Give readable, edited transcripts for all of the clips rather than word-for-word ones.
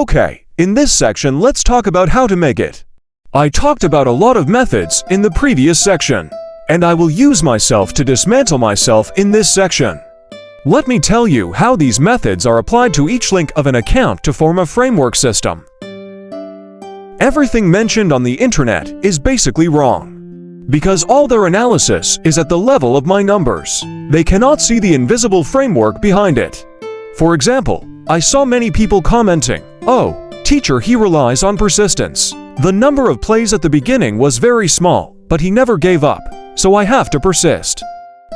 Okay, in this section let's talk about how to make it. I talked about a lot of methods in the previous section, and I will use myself to dismantle myself in this section. Let me tell you how these methods are applied to each link of an account to form a framework system. Everything mentioned on the internet is basically wrong, because all their analysis is at the level of my numbers. They cannot see the invisible framework behind it. For example, I saw many people commenting, "Oh, teacher, he relies on persistence. The number of plays at the beginning was very small, but he never gave up, so I have to persist."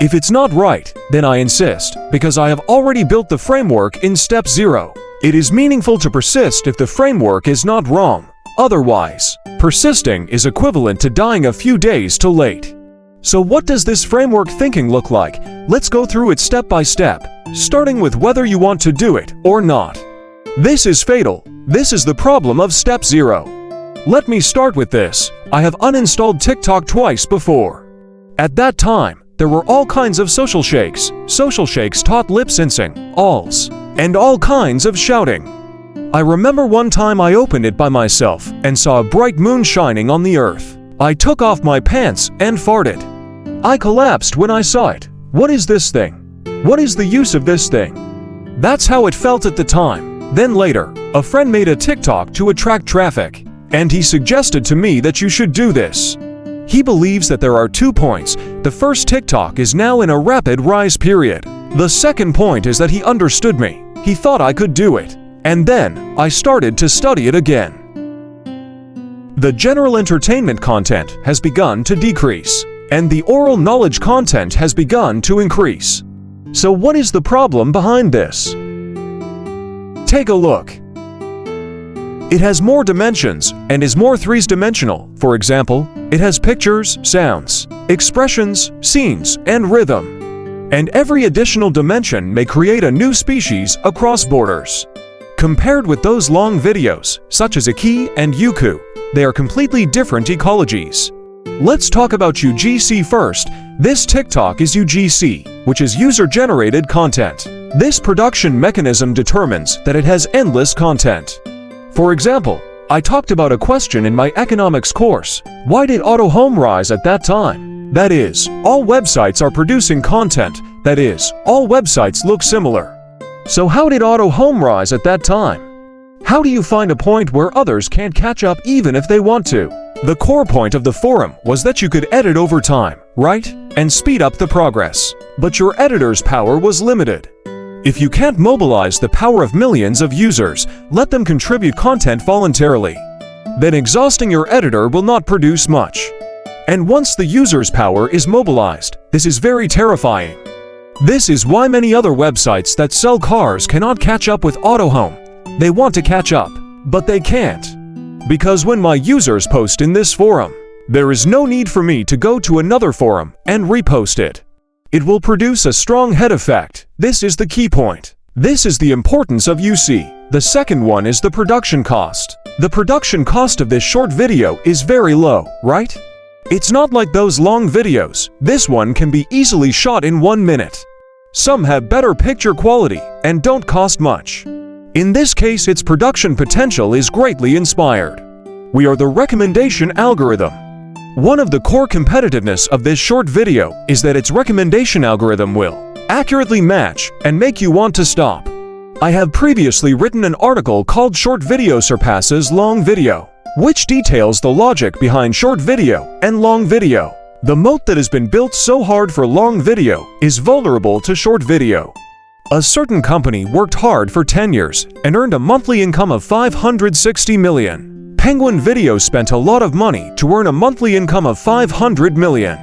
If it's not right, then I insist, because I have already built the framework in step 0. It is meaningful to persist if the framework is not wrong. Otherwise, persisting is equivalent to dying a few days too late. So what does this framework thinking look like? Let's go through it step by step, starting with whether you want to do it or not. This is fatal. This is the problem of step 0. Let me start with this. I have uninstalled TikTok twice before. At that time, there were all kinds of social shakes. Social shakes taught lip syncing, alls, and all kinds of shouting. I remember one time I opened it by myself and saw a bright moon shining on the earth. I took off my pants and farted. I collapsed when I saw it. What is this thing? What is the use of this thing? That's how it felt at the time. Then later, a friend made a TikTok to attract traffic, and he suggested to me that you should do this. He believes that there are 2 points. The first TikTok is now in a rapid rise period. The second point is that he understood me. He thought I could do it. And then, I started to study it again. The general entertainment content has begun to decrease, and the oral knowledge content has begun to increase. So what is the problem behind this? Take a look. It has more dimensions and is more three-dimensional. For example, it has pictures, sounds, expressions, scenes, and rhythm. And every additional dimension may create a new species across borders. Compared with those long videos, such as Iki and Youku, they are completely different ecologies. Let's talk about UGC first. This TikTok is UGC, which is user-generated content. This production mechanism determines that it has endless content. For example, I talked about a question in my economics course. Why did auto home rise at that time? That is, all websites are producing content. That is, all websites look similar. So how did auto home rise at that time? How do you find a point where others can't catch up even if they want to? The core point of the forum was that you could edit over time, right? And speed up the progress. But your editor's power was limited. If you can't mobilize the power of millions of users, let them contribute content voluntarily. Then exhausting your editor will not produce much. And once the user's power is mobilized, this is very terrifying. This is why many other websites that sell cars cannot catch up with AutoHome. They want to catch up, but they can't. Because when my users post in this forum, there is no need for me to go to another forum and repost it. It will produce a strong head effect. This is the key point. This is the importance of UC. The second one is the production cost. The production cost of this short video is very low, right? It's not like those long videos. This one can be easily shot in 1 minute. Some have better picture quality and don't cost much. In this case, its production potential is greatly inspired. We are the recommendation algorithm. One of the core competitiveness of this short video is that its recommendation algorithm will accurately match and make you want to stop. I have previously written an article called Short Video Surpasses Long Video, which details the logic behind short video and long video. The moat that has been built so hard for long video is vulnerable to short video. A certain company worked hard for 10 years and earned a monthly income of 560 million. Penguin Video spent a lot of money to earn a monthly income of 500 million.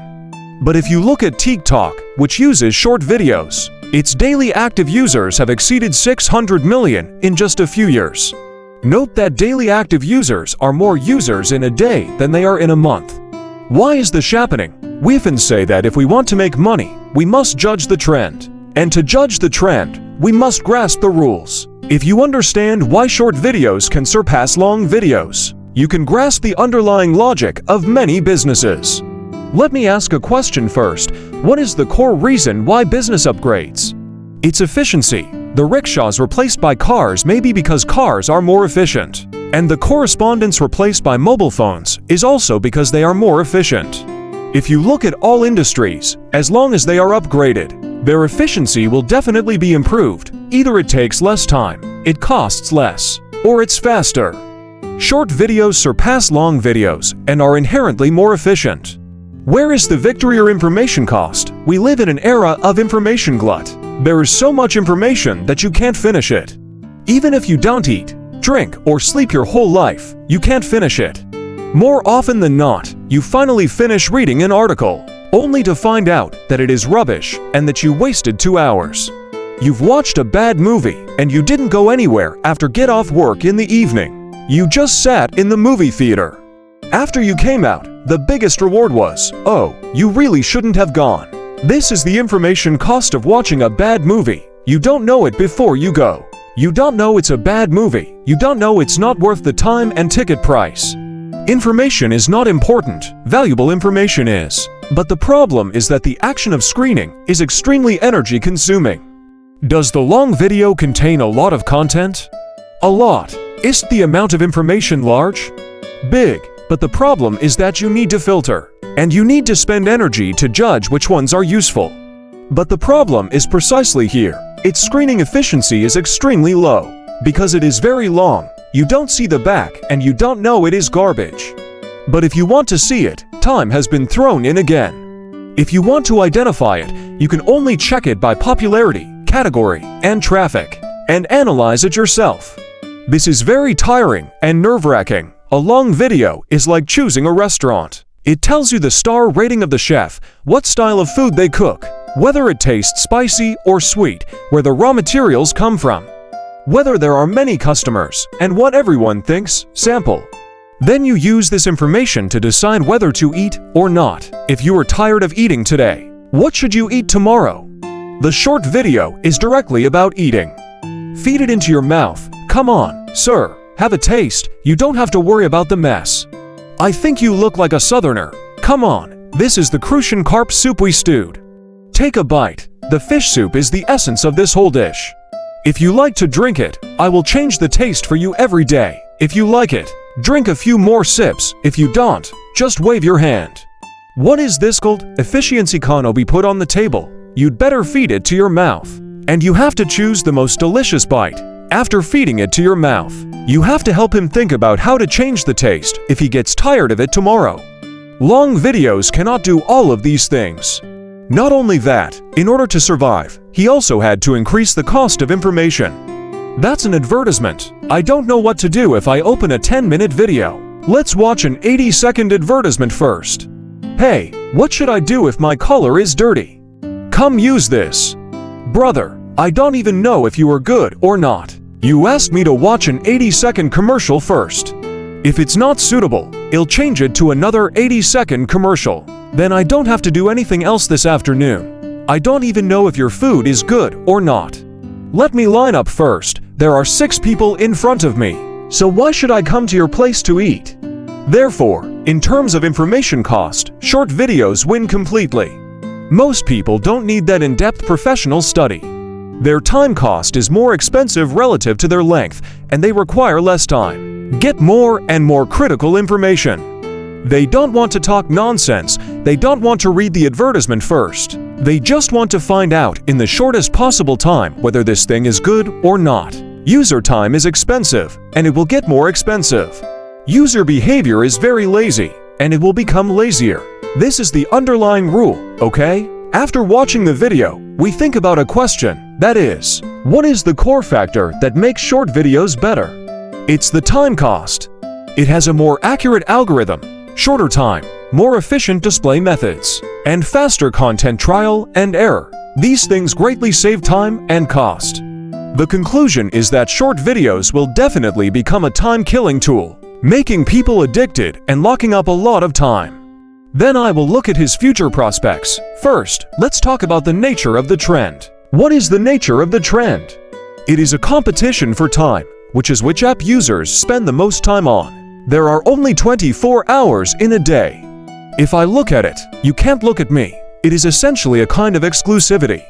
But if you look at TikTok, which uses short videos, its daily active users have exceeded 600 million in just a few years. Note that daily active users are more users in a day than they are in a month. Why is this happening? We often say that if we want to make money, we must judge the trend. And to judge the trend, we must grasp the rules. If you understand why short videos can surpass long videos, you can grasp the underlying logic of many businesses. Let me ask a question first. What is the core reason why business upgrades? It's efficiency. The rickshaws replaced by cars may be because cars are more efficient. And the correspondence replaced by mobile phones is also because they are more efficient. If you look at all industries, as long as they are upgraded, their efficiency will definitely be improved. Either it takes less time, it costs less, or it's faster. Short videos surpass long videos and are inherently more efficient. Where is the victory or information cost? We live in an era of information glut. There is so much information that you can't finish it. Even if you don't eat, drink, or sleep your whole life, you can't finish it. More often than not, you finally finish reading an article, only to find out that it is rubbish and that you wasted 2 hours. You've watched a bad movie and you didn't go anywhere after get off work in the evening. You just sat in the movie theater. After you came out, the biggest reward was, oh, you really shouldn't have gone. This is the information cost of watching a bad movie. You don't know it before you go. You don't know it's a bad movie. You don't know it's not worth the time and ticket price. Information is not important. Valuable information is. But the problem is that the action of screening is extremely energy consuming. Does the long video contain a lot of content? A lot. Is the amount of information large? Big. But the problem is that you need to filter. And you need to spend energy to judge which ones are useful. But the problem is precisely here. Its screening efficiency is extremely low. Because it is very long, you don't see the back and you don't know it is garbage. But if you want to see it, time has been thrown in again. If you want to identify it, you can only check it by popularity, category, and traffic, and analyze it yourself. This is very tiring and nerve-wracking. A long video is like choosing a restaurant. It tells you the star rating of the chef, what style of food they cook, whether it tastes spicy or sweet, where the raw materials come from, whether there are many customers, and what everyone thinks. Sample. Then you use this information to decide whether to eat or not. If you are tired of eating today, what should you eat tomorrow? The short video is directly about eating. Feed it into your mouth. Come on, sir, have a taste. You don't have to worry about the mess. I think you look like a southerner. Come on, this is the crucian carp soup we stewed. Take a bite. The fish soup is the essence of this whole dish. If you like to drink it, I will change the taste for you every day. If you like it, drink a few more sips. If you don't, just wave your hand. What is this called? Efficiency can be put on the table. You'd better feed it to your mouth. And you have to choose the most delicious bite. After feeding it to your mouth, you have to help him think about how to change the taste if he gets tired of it tomorrow. Long videos cannot do all of these things. Not only that, in order to survive, he also had to increase the cost of information. That's an advertisement. I don't know what to do if I open a 10-minute video. Let's watch an 80-second advertisement first. Hey, what should I do if my color is dirty? Come use this. Brother, I don't even know if you are good or not. You asked me to watch an 80-second commercial first. If it's not suitable, I'll change it to another 80-second commercial. Then I don't have to do anything else this afternoon. I don't even know if your food is good or not. Let me line up first. There are 6 people in front of me. So why should I come to your place to eat? Therefore, in terms of information cost, short videos win completely. Most people don't need that in-depth professional study. Their time cost is more expensive relative to their length, and they require less time. Get more and more critical information. They don't want to talk nonsense. They don't want to read the advertisement first. They just want to find out in the shortest possible time whether this thing is good or not. User time is expensive, and it will get more expensive. User behavior is very lazy, and it will become lazier. This is the underlying rule, okay? After watching the video, we think about a question, that is, what is the core factor that makes short videos better? It's the time cost. It has a more accurate algorithm, shorter time, more efficient display methods, and faster content trial and error. These things greatly save time and cost. The conclusion is that short videos will definitely become a time-killing tool, making people addicted and locking up a lot of time. Then I will look at his future prospects. First, let's talk about the nature of the trend. What is the nature of the trend? It is a competition for time, which is which app users spend the most time on. There are only 24 hours in a day. If I look at it, you can't look at me. It is essentially a kind of exclusivity.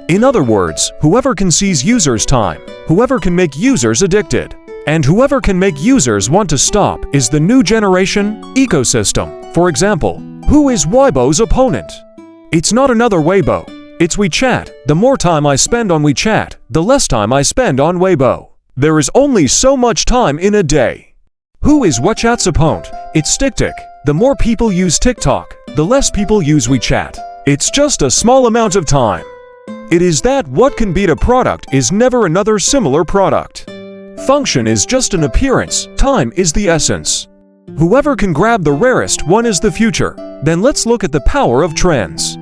In other words, whoever can seize users' time, whoever can make users addicted, and whoever can make users want to stop is the new generation ecosystem. For example, who is Weibo's opponent? It's not another Weibo. It's WeChat. The more time I spend on WeChat, the less time I spend on Weibo. There is only so much time in a day. Who is WeChat's opponent? It's TikTok. The more people use TikTok, the less people use WeChat. It's just a small amount of time. It is that what can beat a product is never another similar product. Function is just an appearance, time is the essence. Whoever can grab the rarest one is the future. Then let's look at the power of trends.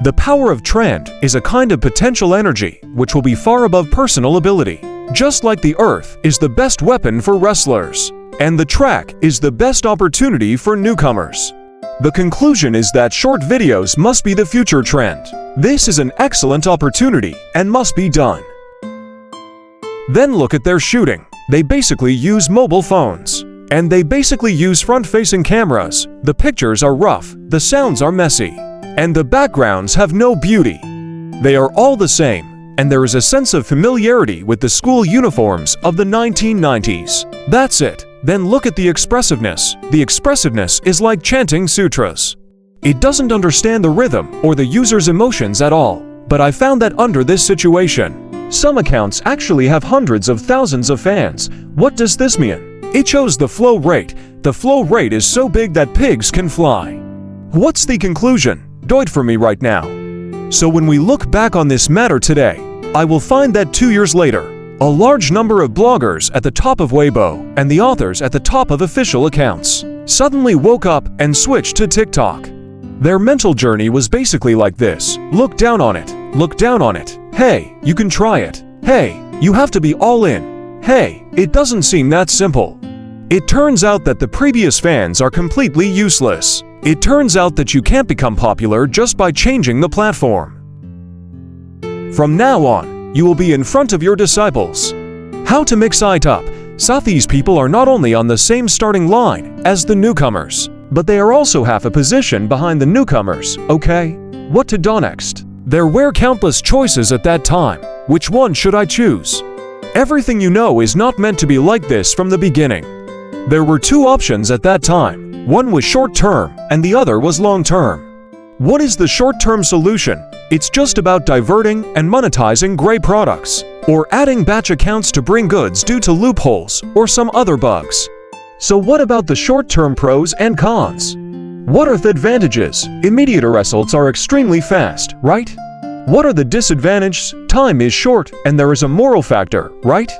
The power of trend is a kind of potential energy which will be far above personal ability. Just like the earth is the best weapon for wrestlers, and the track is the best opportunity for newcomers. The conclusion is that short videos must be the future trend. This is an excellent opportunity and must be done. Then look at their shooting. They basically use mobile phones. And they basically use front-facing cameras. The pictures are rough, the sounds are messy, and the backgrounds have no beauty. They are all the same, and there is a sense of familiarity with the school uniforms of the 1990s. That's it. Then look at the expressiveness. The expressiveness is like chanting sutras. It doesn't understand the rhythm or the user's emotions at all. But I found that under this situation, some accounts actually have hundreds of thousands of fans. What does this mean? It shows the flow rate. The flow rate is so big that pigs can fly. What's the conclusion? Do it for me right now. So when we look back on this matter today, I will find that 2 years later, a large number of bloggers at the top of Weibo and the authors at the top of official accounts suddenly woke up and switched to TikTok. Their mental journey was basically like this. Look down on it. Look down on it. Hey, you can try it. Hey, you have to be all in. Hey, it doesn't seem that simple. It turns out that the previous fans are completely useless. It turns out that you can't become popular just by changing the platform. From now on, you will be in front of your disciples. How to mix it up? These people are not only on the same starting line as the newcomers, but they are also half a position behind the newcomers, okay? What to do next? There were countless choices at that time. Which one should I choose? Everything you know is not meant to be like this from the beginning. There were two options at that time. One was short-term and the other was long-term. What is the short-term solution? It's just about diverting and monetizing gray products, or adding batch accounts to bring goods due to loopholes or some other bugs. So what about the short-term pros and cons? What are the advantages? Immediate results are extremely fast, right? What are the disadvantages? Time is short and there is a moral factor, right?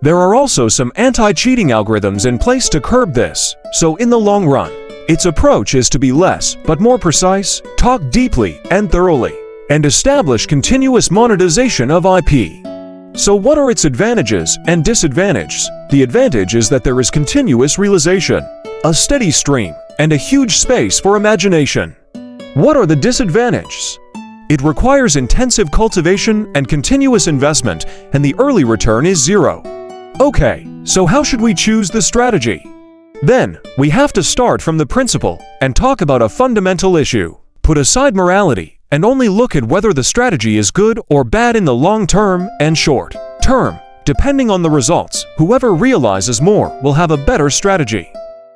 There are also some anti-cheating algorithms in place to curb this, so in the long run, its approach is to be less but more precise, talk deeply and thoroughly, and establish continuous monetization of IP. So what are its advantages and disadvantages? The advantage is that there is continuous realization, a steady stream, and a huge space for imagination. What are the disadvantages? It requires intensive cultivation and continuous investment, and the early return is zero. Okay, so how should we choose the strategy? Then, we have to start from the principle and talk about a fundamental issue. Put aside morality and only look at whether the strategy is good or bad in the long term and short term. Depending on the results, whoever realizes more will have a better strategy.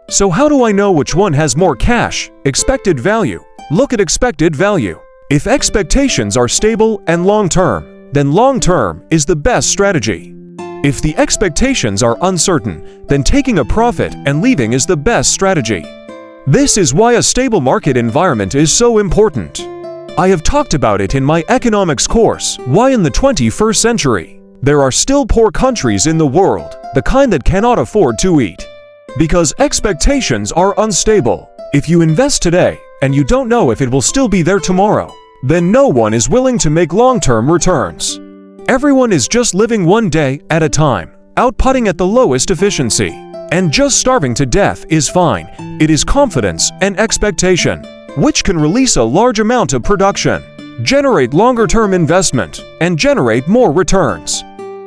So how do I know which one has more cash? Expected value. Look at expected value. If expectations are stable and long-term, then long-term is the best strategy. If the expectations are uncertain, then taking a profit and leaving is the best strategy. This is why a stable market environment is so important. I have talked about it in my economics course, Why in the 21st Century There Are Still Poor Countries in the World, the kind that cannot afford to eat. Because expectations are unstable. If you invest today, and you don't know if it will still be there tomorrow, then no one is willing to make long-term returns. Everyone is just living one day at a time, outputting at the lowest efficiency. And just starving to death is fine. It is confidence and expectation, which can release a large amount of production, generate longer-term investment, and generate more returns.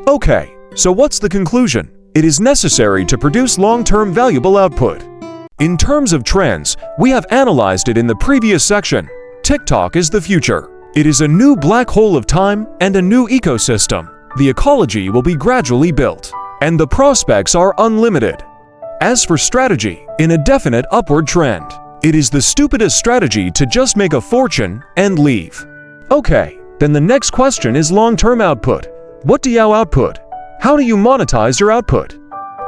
Okay, so what's the conclusion? It is necessary to produce long-term valuable output. In terms of trends, we have analyzed it in the previous section. TikTok is the future. It is a new black hole of time and a new ecosystem. The ecology will be gradually built, and the prospects are unlimited. As for strategy, in a definite upward trend, it is the stupidest strategy to just make a fortune and leave. Okay, then the next question is long-term output. What do you output? How do you monetize your output?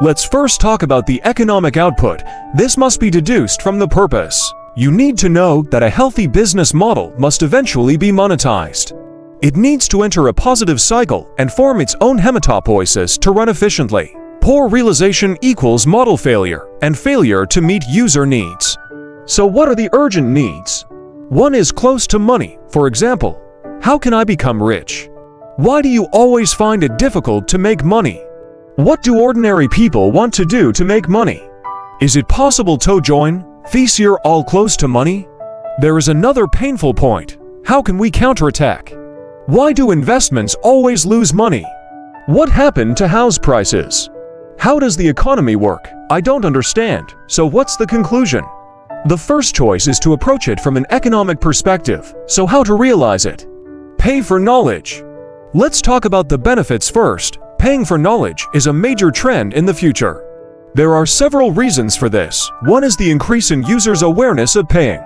Let's first talk about the economic output. This must be deduced from the purpose. You need to know that a healthy business model must eventually be monetized. It needs to enter a positive cycle and form its own hematopoiesis to run efficiently. Poor realization equals model failure and failure to meet user needs. So what are the urgent needs? One is close to money. For example, how can I become rich? Why do you always find it difficult to make money? What do ordinary people want to do to make money? Is it possible to join? Fees you're all close to money? There is another painful point. How can we counterattack? Why do investments always lose money? What happened to house prices? How does the economy work? I don't understand. So what's the conclusion? The first choice is to approach it from an economic perspective. So how to realize it? Pay for knowledge. Let's talk about the benefits first. Paying for knowledge is a major trend in the future. There are several reasons for this. One is the increase in users' awareness of paying.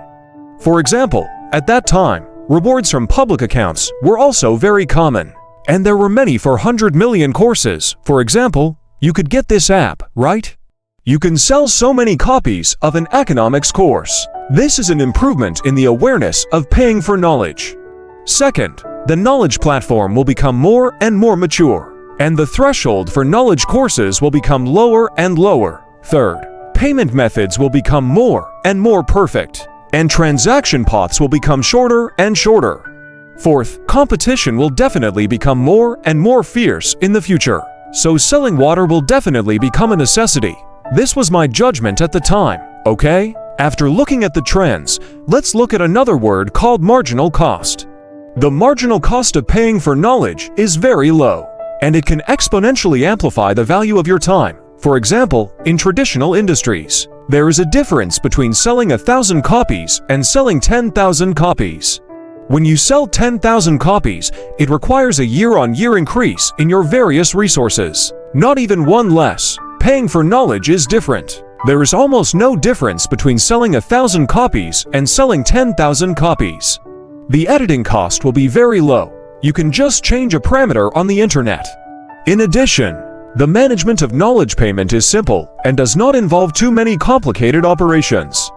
For example, at that time, rewards from public accounts were also very common, and there were many for 100 million courses. For example, you could get this app, right? You can sell so many copies of an economics course. This is an improvement in the awareness of paying for knowledge. Second, the knowledge platform will become more and more mature, and the threshold for knowledge courses will become lower and lower. Third, payment methods will become more and more perfect, and transaction paths will become shorter and shorter. Fourth, competition will definitely become more and more fierce in the future, so selling water will definitely become a necessity. This was my judgment at the time, okay? After looking at the trends, let's look at another word called marginal cost. The marginal cost of paying for knowledge is very low, and it can exponentially amplify the value of your time. For example, in traditional industries, there is a difference between selling 1,000 copies and selling 10,000 copies. When you sell 10,000 copies, it requires a year-on-year increase in your various resources. Not even one less. Paying for knowledge is different. There is almost no difference between selling 1,000 copies and selling 10,000 copies. The editing cost will be very low. You can just change a parameter on the internet. In addition, the management of knowledge payment is simple and does not involve too many complicated operations.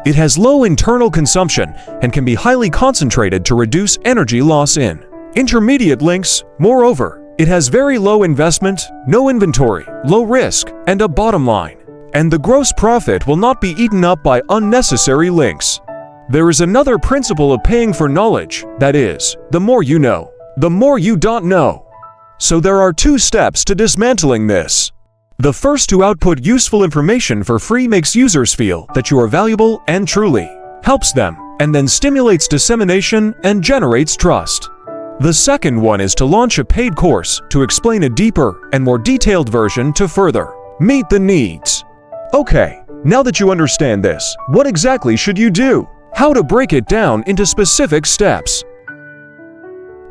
It has low internal consumption and can be highly concentrated to reduce energy loss in intermediate links. Moreover, it has very low investment, no inventory, low risk, and a bottom line. And the gross profit will not be eaten up by unnecessary links. There is another principle of paying for knowledge, that is, the more you know, the more you don't know. So there are two steps to dismantling this. The first, to output useful information for free, makes users feel that you are valuable and truly helps them, and then stimulates dissemination and generates trust. The second one is to launch a paid course to explain a deeper and more detailed version to further meet the needs. Okay, now that you understand this, what exactly should you do? How to break it down into specific steps.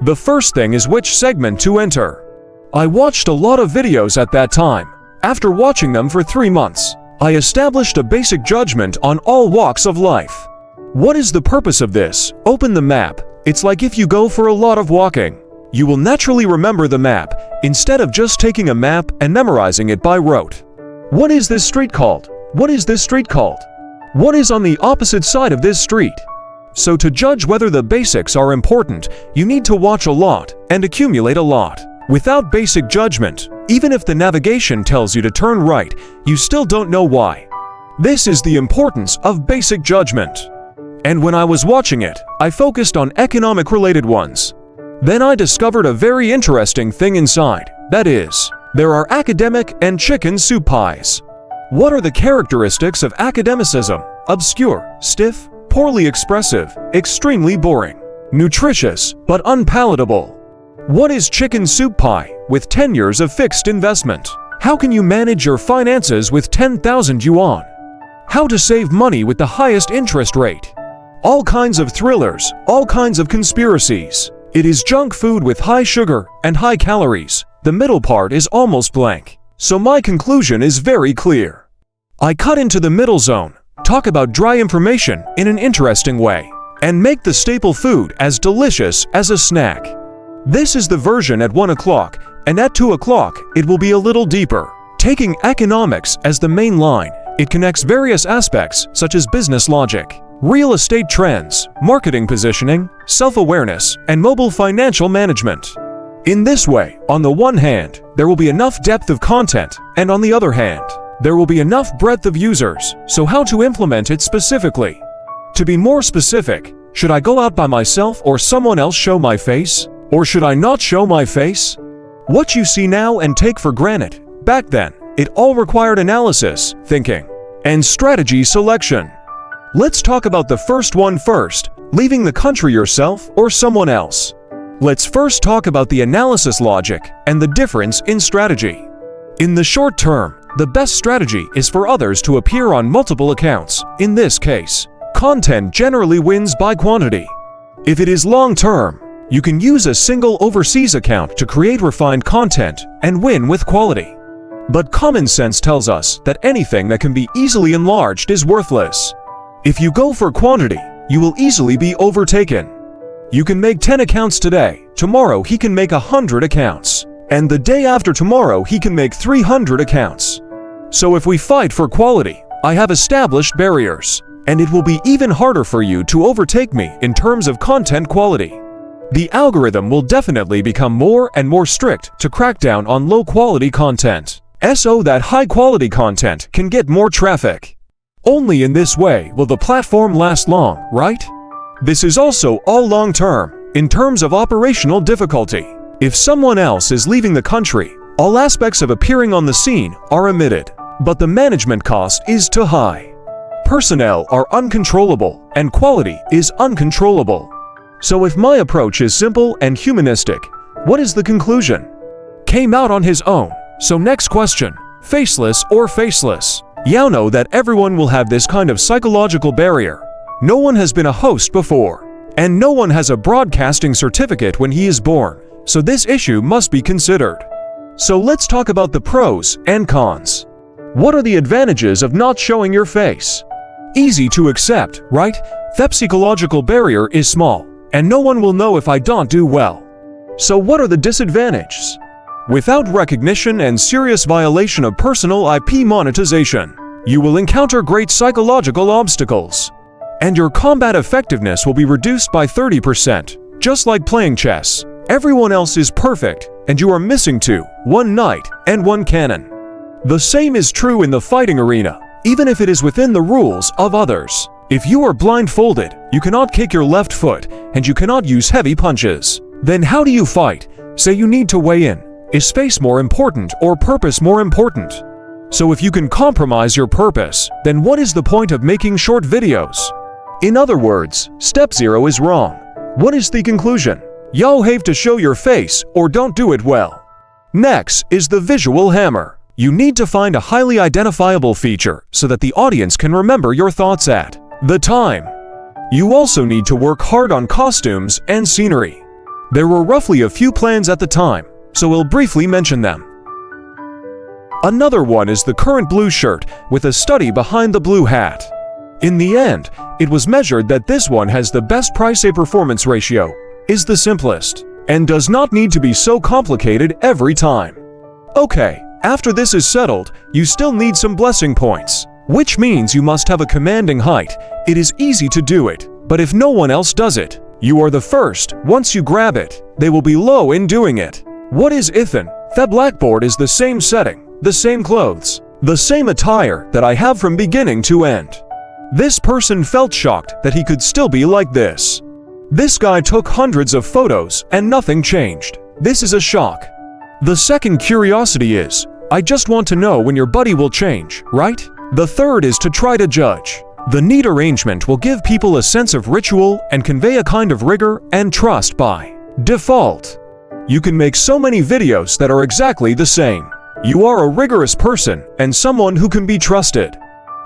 The first thing is which segment to enter. I watched a lot of videos at that time. After watching them for 3 months, I established a basic judgment on all walks of life. What is the purpose of this? Open the map. It's like if you go for a lot of walking, you will naturally remember the map, instead of just taking a map and memorizing it by rote. What is this street called? What is this street called? What is on the opposite side of this street? So to judge whether the basics are important, you need to watch a lot and accumulate a lot. Without basic judgment, even if the navigation tells you to turn right, you still don't know why. This is the importance of basic judgment. And when I was watching it, I focused on economic-related ones. Then I discovered a very interesting thing inside. That is, there are academic and chicken soup pies. What are the characteristics of academicism? Obscure, stiff, poorly expressive, extremely boring, nutritious, but unpalatable. What is chicken soup pie with 10 years of fixed investment? How can you manage your finances with 10,000 yuan? How to save money with the highest interest rate? All kinds of thrillers, all kinds of conspiracies. It is junk food with high sugar and high calories. The middle part is almost blank. So my conclusion is very clear. I cut into the middle zone, talk about dry information in an interesting way, and make the staple food as delicious as a snack. This is the version at 1 o'clock, and at 2 o'clock it will be a little deeper. Taking economics as the main line, it connects various aspects such as business logic, real estate trends, marketing positioning, self-awareness, and mobile financial management. In this way, on the one hand, there will be enough depth of content, and on the other hand, there will be enough breadth of users, so how to implement it specifically? To be more specific, should I go out by myself or someone else show my face? Or should I not show my face? What you see now and take for granted, back then, it all required analysis, thinking, and strategy selection. Let's talk about the first one first, leaving the country yourself or someone else. Let's first talk about the analysis logic and the difference in strategy. In the short term, the best strategy is for others to appear on multiple accounts. In this case, content generally wins by quantity. If it is long term, you can use a single overseas account to create refined content and win with quality. But common sense tells us that anything that can be easily enlarged is worthless. If you go for quantity, you will easily be overtaken. You can make 10 accounts today, tomorrow he can make 100 accounts, and the day after tomorrow he can make 300 accounts. So if we fight for quality, I have established barriers, and it will be even harder for you to overtake me in terms of content quality. The algorithm will definitely become more and more strict to crack down on low-quality content, so that high-quality content can get more traffic. Only in this way will the platform last long, right? This is also all long-term, in terms of operational difficulty. If someone else is leaving the country, all aspects of appearing on the scene are omitted, but the management cost is too high. Personnel are uncontrollable, and quality is uncontrollable. So if my approach is simple and humanistic, what is the conclusion? Came out on his own. So next question, faceless or faceless? You know that everyone will have this kind of psychological barrier. No one has been a host before, and no one has a broadcasting certificate when he is born, so this issue must be considered. So let's talk about the pros and cons. What are the advantages of not showing your face? Easy to accept, right? The psychological barrier is small, and no one will know if I don't do well. So what are the disadvantages? Without recognition and serious violation of personal IP monetization, you will encounter great psychological obstacles, and your combat effectiveness will be reduced by 30%. Just like playing chess, everyone else is perfect, and you are missing one knight and one cannon. The same is true in the fighting arena, even if it is within the rules of others. If you are blindfolded, you cannot kick your left foot, and you cannot use heavy punches. Then how do you fight? Say you need to weigh in. Is space more important or purpose more important? So if you can compromise your purpose, then what is the point of making short videos? In other words, step 0 is wrong. What is the conclusion? You have to show your face or don't do it well. Next is the visual hammer. You need to find a highly identifiable feature so that the audience can remember your thoughts at the time. You also need to work hard on costumes and scenery. There were roughly a few plans at the time, so we'll briefly mention them. Another one is the current blue shirt with a study behind the blue hat. In the end, it was measured that this one has the best price-to-performance ratio, is the simplest, and does not need to be so complicated every time. Okay, after this is settled, you still need some blessing points, which means you must have a commanding height. It is easy to do it, but if no one else does it, you are the first. Once you grab it, they will be low in doing it. What is Ethan? The blackboard is the same setting, the same clothes, the same attire that I have from beginning to end. This person felt shocked that he could still be like this. This guy took hundreds of photos and nothing changed. This is a shock. The second curiosity is, I just want to know when your body will change, right? The third is to try to judge. The neat arrangement will give people a sense of ritual and convey a kind of rigor and trust by default. You can make so many videos that are exactly the same. You are a rigorous person and someone who can be trusted.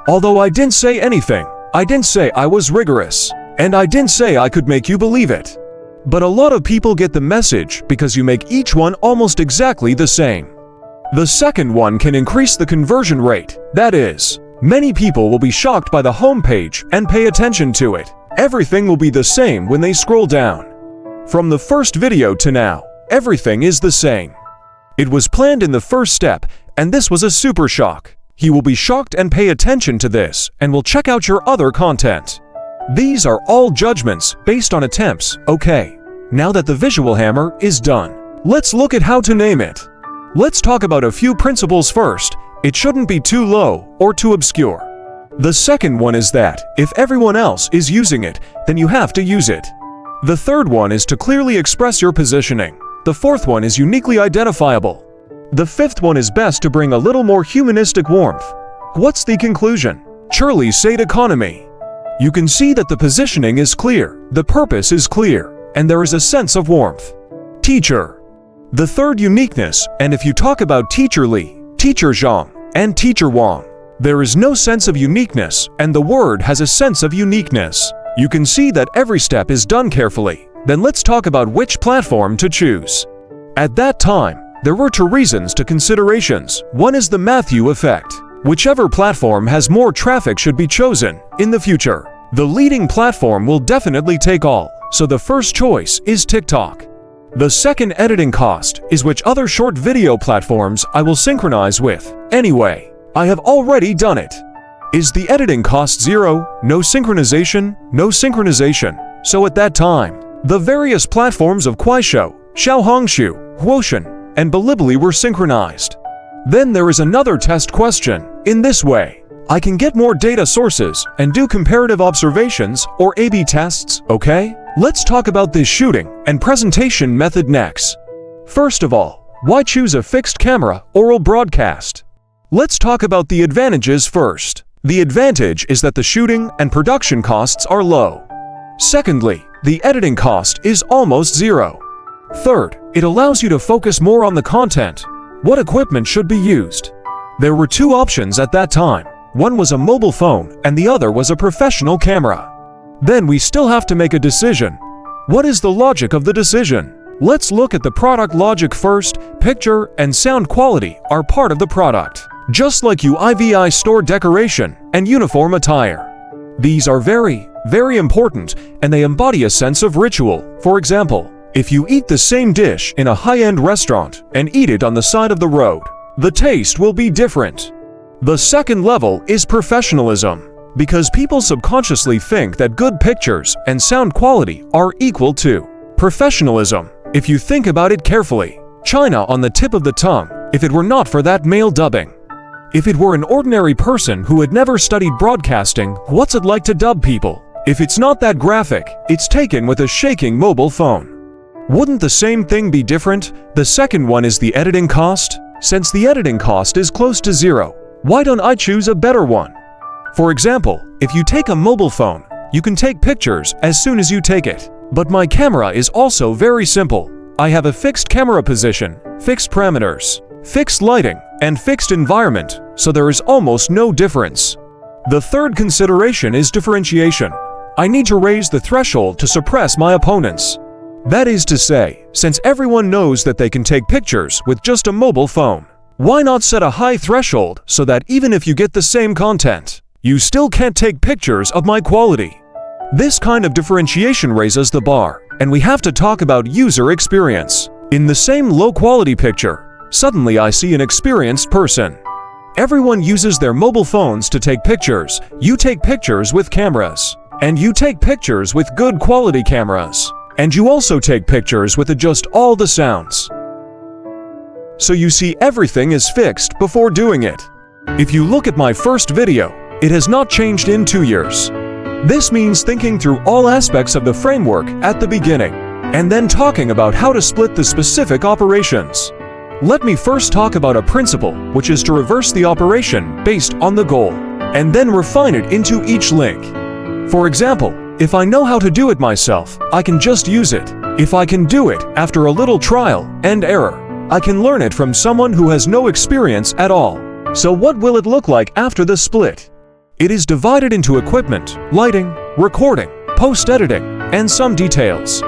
Although I didn't say anything, I didn't say I was rigorous. And I didn't say I could make you believe it. But a lot of people get the message because you make each one almost exactly the same. The second one can increase the conversion rate. That is, many people will be shocked by the homepage and pay attention to it. Everything will be the same when they scroll down. From the first video to now, everything is the same. It was planned in the first step, and this was a super shock. He will be shocked and pay attention to this, and will check out your other content. These are all judgments based on attempts. Okay, now that the visual hammer is done, let's look at how to name it. Let's talk about a few principles first. It shouldn't be too low or too obscure. The second one is that, if everyone else is using it, then you have to use it. The third one is to clearly express your positioning. The fourth one is uniquely identifiable. The fifth one is best to bring a little more humanistic warmth. What's the conclusion? Shirley said economy. You can see that the positioning is clear, the purpose is clear, and there is a sense of warmth. Teacher. The third uniqueness, and if you talk about Teacher Li, Teacher Zhang, and Teacher Wang, there is no sense of uniqueness, and the word has a sense of uniqueness. You can see that every step is done carefully. Then let's talk about which platform to choose. At that time, there were two reasons to considerations. One is the Matthew effect. Whichever platform has more traffic should be chosen. In the future, the leading platform will definitely take all, so the first choice is TikTok. The second editing cost is which other short video platforms I will synchronize with. Anyway, I have already done it. Is the editing cost 0? No synchronization, no synchronization. So at that time, the various platforms of Kuaishou, Xiaohongshu, Huoshan, and Bilibili were synchronized. Then there is another test question. In this way, I can get more data sources and do comparative observations or A/B tests, okay? Let's talk about this shooting and presentation method next. First of all, why choose a fixed camera oral broadcast? Let's talk about the advantages first. The advantage is that the shooting and production costs are low. Secondly, the editing cost is almost 0. Third, it allows you to focus more on the content. What equipment should be used? There were two options at that time. One was a mobile phone and the other was a professional camera. Then we still have to make a decision. What is the logic of the decision? Let's look at the product logic first. Picture and sound quality are part of the product, just like UIVI store decoration and uniform attire. These are very, very important, and they embody a sense of ritual. For example, if you eat the same dish in a high-end restaurant and eat it on the side of the road, the taste will be different. The second level is professionalism, because people subconsciously think that good pictures and sound quality are equal to professionalism. If you think about it carefully, China on the tip of the tongue, if it were not for that male dubbing. If it were an ordinary person who had never studied broadcasting, what's it like to dub people? If it's not that graphic, it's taken with a shaking mobile phone. Wouldn't the same thing be different? The second one is the editing cost. Since the editing cost is close to 0, why don't I choose a better one? For example, if you take a mobile phone, you can take pictures as soon as you take it. But my camera is also very simple. I have a fixed camera position, fixed parameters, fixed lighting, and fixed environment, so there is almost no difference. The third consideration is differentiation. I need to raise the threshold to suppress my opponents. That is to say, since everyone knows that they can take pictures with just a mobile phone, why not set a high threshold so that even if you get the same content, you still can't take pictures of my quality? This kind of differentiation raises the bar, and we have to talk about user experience. In the same low-quality picture, suddenly I see an experienced person. Everyone uses their mobile phones to take pictures. You take pictures with cameras, and you take pictures with good quality cameras. And you also take pictures with just all the sounds. So you see, everything is fixed before doing it. If you look at my first video, it has not changed in 2 years. This means thinking through all aspects of the framework at the beginning, and then talking about how to split the specific operations. Let me first talk about a principle, which is to reverse the operation based on the goal, and then refine it into each link. For example, if I know how to do it myself, I can just use it. If I can do it after a little trial and error, I can learn it from someone who has no experience at all. So what will it look like after the split? It is divided into equipment, lighting, recording, post-editing, and some details.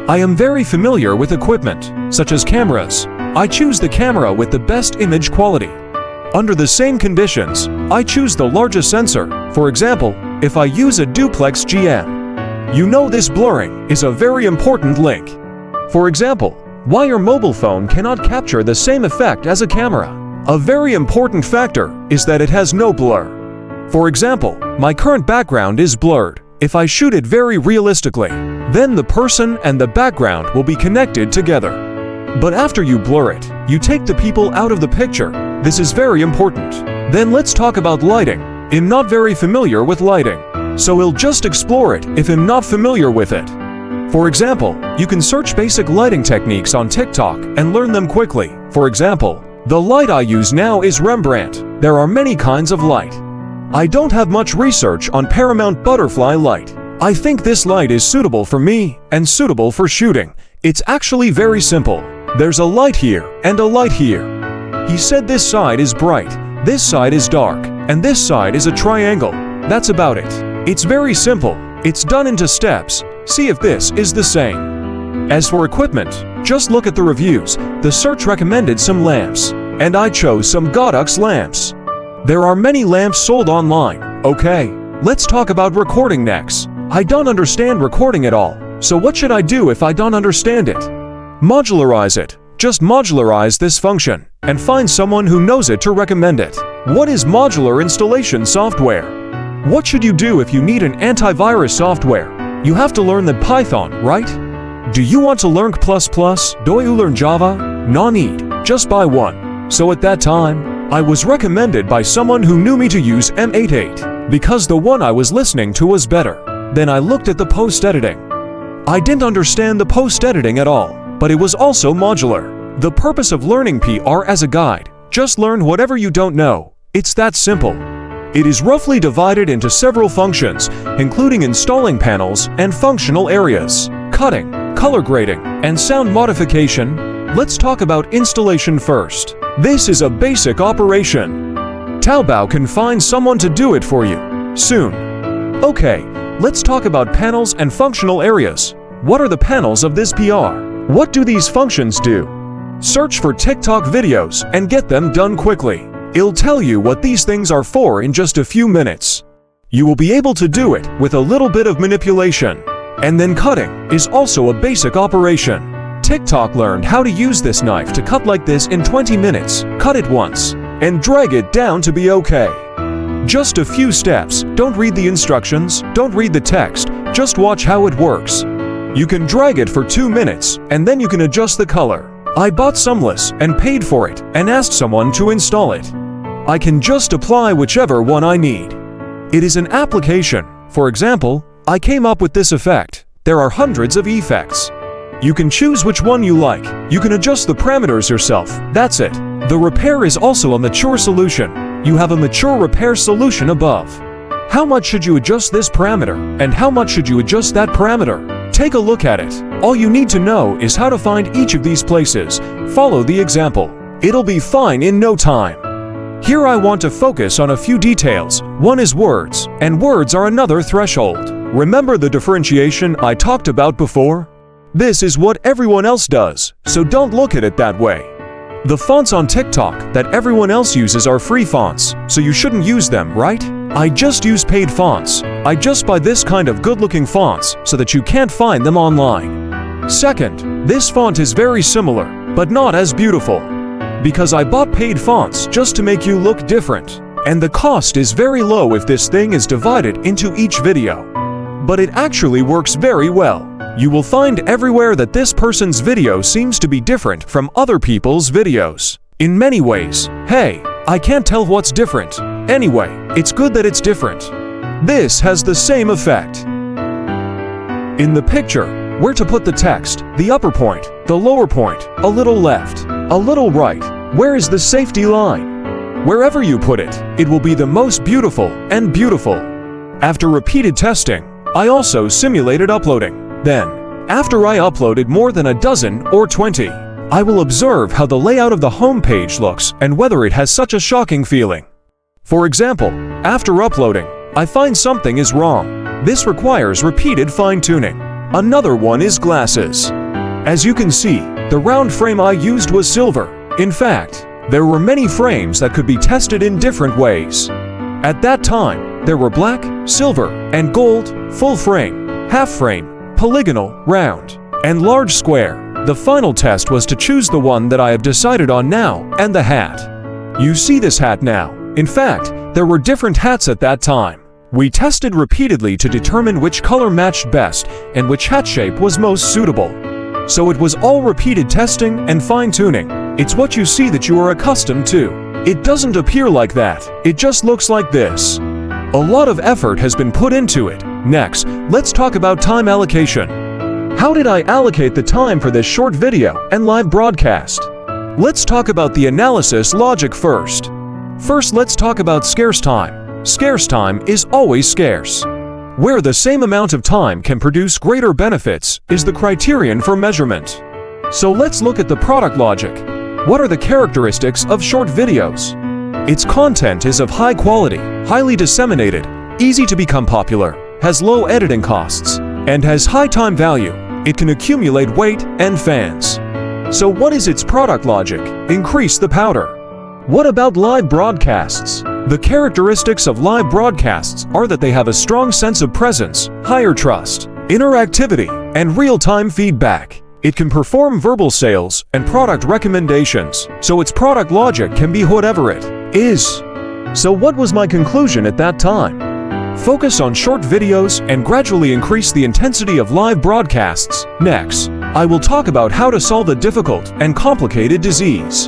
I am very familiar with equipment, such as cameras. I choose the camera with the best image quality. Under the same conditions, I choose the largest sensor. For example, if I use a duplex GM. You know this blurring is a very important link. For example, why your mobile phone cannot capture the same effect as a camera. A very important factor is that it has no blur. For example, my current background is blurred. If I shoot it very realistically, then the person and the background will be connected together. But after you blur it, you take the people out of the picture. This is very important. Then let's talk about lighting. I'm not very familiar with lighting, so we'll just explore it if I'm not familiar with it. For example, you can search basic lighting techniques on TikTok and learn them quickly. For example, the light I use now is Rembrandt. There are many kinds of light. I don't have much research on Paramount Butterfly light. I think this light is suitable for me and suitable for shooting. It's actually very simple. There's a light here and a light here. He said this side is bright, this side is dark, and this side is a triangle. That's about it. It's very simple. It's done into steps. See if this is the same. As for equipment, just look at the reviews. The search recommended some lamps, and I chose some Godux lamps. There are many lamps sold online. Okay, let's talk about recording next. I don't understand recording at all, so what should I do if I don't understand it? Modularize it. Just modularize this function, and find someone who knows it to recommend it. What is modular installation software? What should you do if you need an antivirus software? You have to learn the Python, right? Do you want to learn C++? Do you learn Java? No need, just buy one. So at that time, I was recommended by someone who knew me to use M88, because the one I was listening to was better. Then I looked at the post-editing. I didn't understand the post-editing at all, but it was also modular. The purpose of learning PR as a guide, just learn whatever you don't know. It's that simple. It is roughly divided into several functions, including installing panels and functional areas, cutting, color grading, and sound modification. Let's talk about installation first. This is a basic operation. Taobao can find someone to do it for you soon. Okay, let's talk about panels and functional areas. What are the panels of this PR? What do these functions do? Search for TikTok videos and get them done quickly. It'll tell you what these things are for in just a few minutes. You will be able to do it with a little bit of manipulation. And then cutting is also a basic operation. TikTok learned how to use this knife to cut like this in 20 minutes. Cut it once and drag it down to be okay. Just a few steps. Don't read the instructions, don't read the text, just watch how it works. You can drag it for 2 minutes and then you can adjust the color. I bought Sumless and paid for it and asked someone to install it. I can just apply whichever one I need. It is an application. For example, I came up with this effect. There are hundreds of effects. You can choose which one you like. You can adjust the parameters yourself. That's it. The repair is also a mature solution. You have a mature repair solution above. How much should you adjust this parameter? And how much should you adjust that parameter? Take a look at it. All you need to know is how to find each of these places. Follow the example. It'll be fine in no time. Here I want to focus on a few details. One is words, and words are another threshold. Remember the differentiation I talked about before? This is what everyone else does, so don't look at it that way. The fonts on TikTok that everyone else uses are free fonts, so you shouldn't use them, right? I just use paid fonts. I just buy this kind of good-looking fonts so that you can't find them online. Second, this font is very similar, but not as beautiful. Because I bought paid fonts just to make you look different. And the cost is very low if this thing is divided into each video. But it actually works very well. You will find everywhere that this person's video seems to be different from other people's videos. In many ways. Hey, I can't tell what's different. Anyway, it's good that it's different. This has the same effect. In the picture, where to put the text, the upper point, the lower point, a little left, a little right, where is the safety line? Wherever you put it, it will be the most beautiful and beautiful. After repeated testing, I also simulated uploading. Then, after I uploaded more than a dozen or 20, I will observe how the layout of the home page looks and whether it has such a shocking feeling. For example, after uploading, I find something is wrong. This requires repeated fine-tuning. Another one is glasses. As you can see, the round frame I used was silver. In fact, there were many frames that could be tested in different ways. At that time, there were black, silver, and gold, full frame, half frame, polygonal, round, and large square. The final test was to choose the one that I have decided on now, and the hat. You see this hat now. In fact, there were different hats at that time. We tested repeatedly to determine which color matched best and which hat shape was most suitable. So it was all repeated testing and fine-tuning. It's what you see that you are accustomed to. It doesn't appear like that. It just looks like this. A lot of effort has been put into it. Next, let's talk about time allocation. How did I allocate the time for this short video and live broadcast? Let's talk about the analysis logic first. First, let's talk about scarce time. Scarce time is always scarce. Where the same amount of time can produce greater benefits is the criterion for measurement. So let's look at the product logic. What are the characteristics of short videos? Its content is of high quality, highly disseminated, easy to become popular, has low editing costs, and has high time value. It can accumulate weight and fans. So what is its product logic? Increase the powder. What about live broadcasts? The characteristics of live broadcasts are that they have a strong sense of presence, higher trust, interactivity, and real-time feedback. It can perform verbal sales and product recommendations, so its product logic can be whatever it is. So what was my conclusion at that time? Focus on short videos and gradually increase the intensity of live broadcasts. Next, I will talk about how to solve a difficult and complicated disease.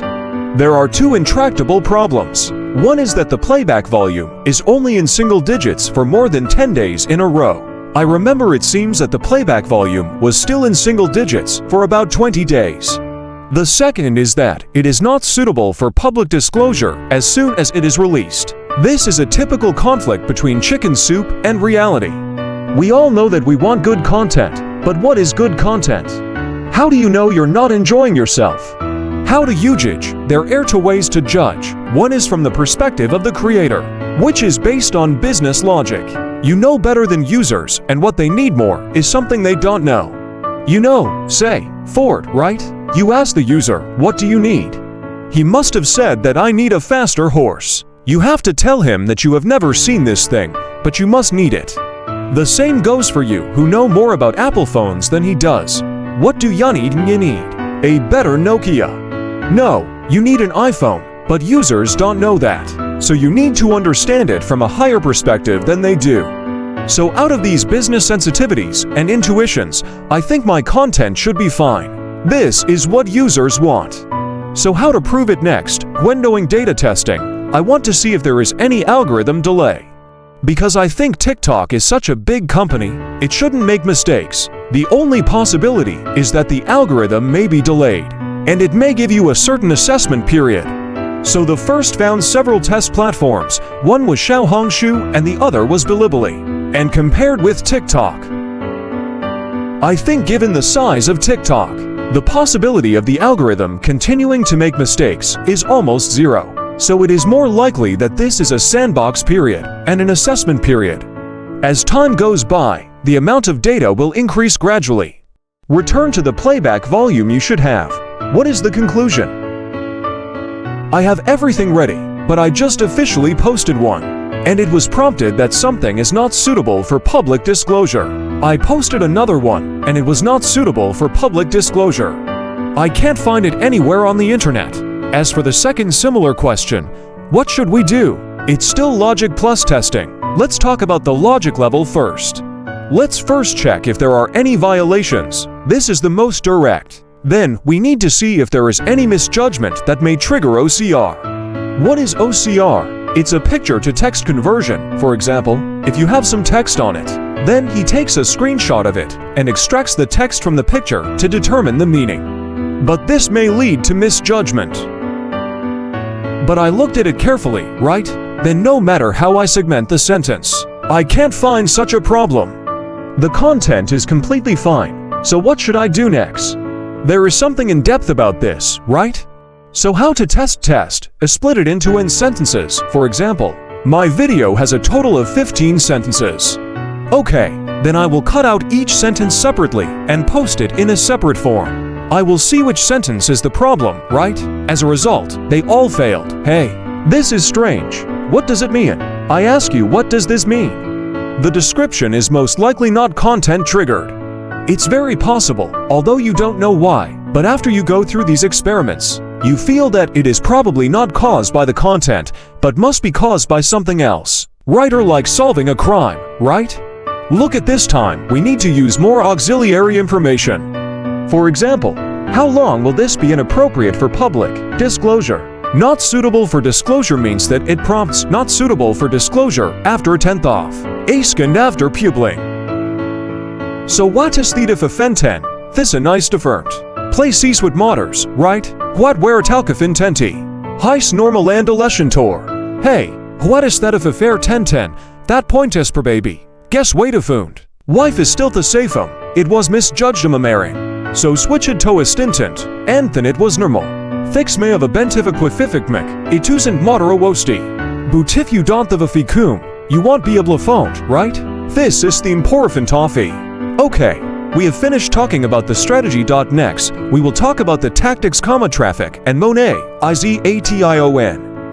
There are two intractable problems. One is that the playback volume is only in single digits for more than 10 days in a row. I remember it seems that the playback volume was still in single digits for about 20 days. The second is that it is not suitable for public disclosure as soon as it is released. This is a typical conflict between chicken soup and reality. We all know that we want good content, but what is good content? How do you know you're not enjoying yourself? How do you judge? There are two ways to judge. One is from the perspective of the creator, which is based on business logic. You know better than users, and what they need more is something they don't know. You know, say, Ford, right? You ask the user, what do you need? He must have said that I need a faster horse. You have to tell him that you have never seen this thing, but you must need it. The same goes for you who know more about Apple phones than he does. What do you need? You need a better Nokia. No, you need an iPhone, but users don't know that. So you need to understand it from a higher perspective than they do. So out of these business sensitivities and intuitions, I think my content should be fine. This is what users want. So how to prove it next? When doing data testing, I want to see if there is any algorithm delay. Because I think TikTok is such a big company, it shouldn't make mistakes. The only possibility is that the algorithm may be delayed, and it may give you a certain assessment period. So the first found several test platforms. One was Xiaohongshu and the other was Bilibili, and compared with TikTok. I think given the size of TikTok, the possibility of the algorithm continuing to make mistakes is almost zero. So it is more likely that this is a sandbox period and an assessment period. As time goes by, the amount of data will increase gradually. Return to the playback volume you should have. What is the conclusion? I have everything ready, but I just officially posted one, and it was prompted that something is not suitable for public disclosure. I posted another one, and it was not suitable for public disclosure. I can't find it anywhere on the internet. As for the second similar question, what should we do? It's still logic plus testing. Let's talk about the logic level first. Let's first check if there are any violations. This is the most direct. Then, we need to see if there is any misjudgment that may trigger OCR. What is OCR? It's a picture-to-text conversion. For example, if you have some text on it, then he takes a screenshot of it and extracts the text from the picture to determine the meaning. But this may lead to misjudgment. But I looked at it carefully, right? Then no matter how I segment the sentence, I can't find such a problem. The content is completely fine. So what should I do next? There is something in depth about this, right? So how to test, split it into n sentences. For example, my video has a total of 15 sentences. Okay, then I will cut out each sentence separately and post it in a separate form. I will see which sentence is the problem, right? As a result, they all failed. Hey, this is strange. What does it mean? I ask you, what does this mean? The description is most likely not content triggered. It's very possible, although you don't know why, but after you go through these experiments, you feel that it is probably not caused by the content, but must be caused by something else. Right, or like solving a crime, right? Look at this time, we need to use more auxiliary information. For example, how long will this be inappropriate for public disclosure? Not suitable for disclosure means that it prompts not suitable for disclosure after a 10th off, a second after pupling. So what is the defenten? This a nice different. Places with modders, right? What where talkafin tenti? Heis normal and elementor. Hey, what is that of a fair 1010? That point is per baby. Guess wait a fund. Wife is still the safem. It was misjudged a marrying. So switch it to a stintant, and then it was normal. Fix me of a bentif equifific it isn't modera wosti. But if you don't have a ficum, you won't be able to phone, right? This is the important toffee. Okay, we have finished talking about the strategy. Next, we will talk about the tactics, traffic, and Monet, IZATION.